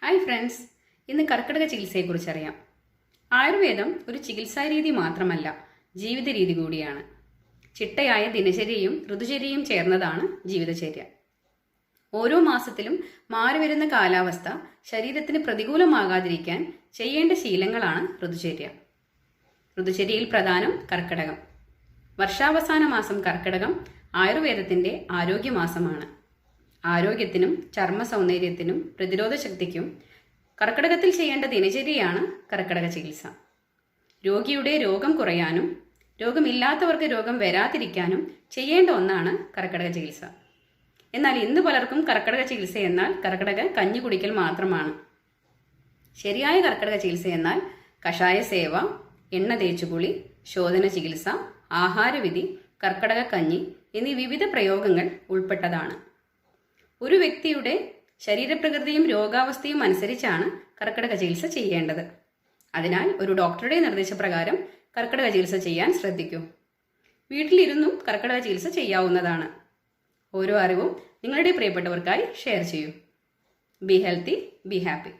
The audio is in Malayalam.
ഹായ് ഫ്രണ്ട്സ്, ഇന്ന് കർക്കിടക ചികിത്സയെക്കുറിച്ച് അറിയാം. ആയുർവേദം ഒരു ചികിത്സാ രീതി മാത്രമല്ല, ജീവിത രീതി കൂടിയാണ്. ചിട്ടയായ ദിനചര്യയും ഋതുചര്യയും ചേർന്നതാണ് ജീവിതചര്യ. ഓരോ മാസത്തിലും മാറിവരുന്ന കാലാവസ്ഥ ശരീരത്തിന് പ്രതികൂലമാകാതിരിക്കാൻ ചെയ്യേണ്ട ശീലങ്ങളാണ് ഋതുചര്യ. ഋതുചര്യയിൽ പ്രധാനം കർക്കിടകം. വർഷാവസാന മാസം കർക്കിടകം ആയുർവേദത്തിന്റെ ആരോഗ്യമാസമാണ്. ആരോഗ്യത്തിനും ചർമ്മ സൗന്ദര്യത്തിനും പ്രതിരോധ ശക്തിക്കും കർക്കിടകത്തിൽ ചെയ്യേണ്ട ദിനചര്യയാണ് കർക്കിടക ചികിത്സ. രോഗിയുടെ രോഗം കുറയാനും രോഗമില്ലാത്തവർക്ക് രോഗം വരാതിരിക്കാനും ചെയ്യേണ്ട ഒന്നാണ് കർക്കിടക ചികിത്സ. എന്നാൽ ഇന്ന് പലർക്കും കർക്കിടക ചികിത്സ എന്നാൽ കർക്കിടക കഞ്ഞി കുടിക്കൽ മാത്രമാണ്. ശരിയായ കർക്കിടക ചികിത്സ എന്നാൽ കഷായ സേവ, എണ്ണ തേച്ചുകുളി, ശോധന ചികിത്സ, ആഹാരവിധി, കർക്കിടക കഞ്ഞി എന്നീ വിവിധ പ്രയോഗങ്ങൾ ഉൾപ്പെട്ടതാണ്. ഒരു വ്യക്തിയുടെ ശരീരപ്രകൃതിയും രോഗാവസ്ഥയും അനുസരിച്ചാണ് കർക്കിടക ചികിത്സ ചെയ്യേണ്ടത്. അതിനാൽ ഒരു ഡോക്ടറുടെ നിർദ്ദേശപ്രകാരം കർക്കിടക ചികിത്സ ചെയ്യാൻ ശ്രദ്ധിക്കൂ. വീട്ടിലിരുന്നും കർക്കിടക ചികിത്സ ചെയ്യാവുന്നതാണ്. ഓരോ അറിവും നിങ്ങളുടെ പ്രിയപ്പെട്ടവർക്കായി ഷെയർ ചെയ്യൂ. Be healthy, be happy.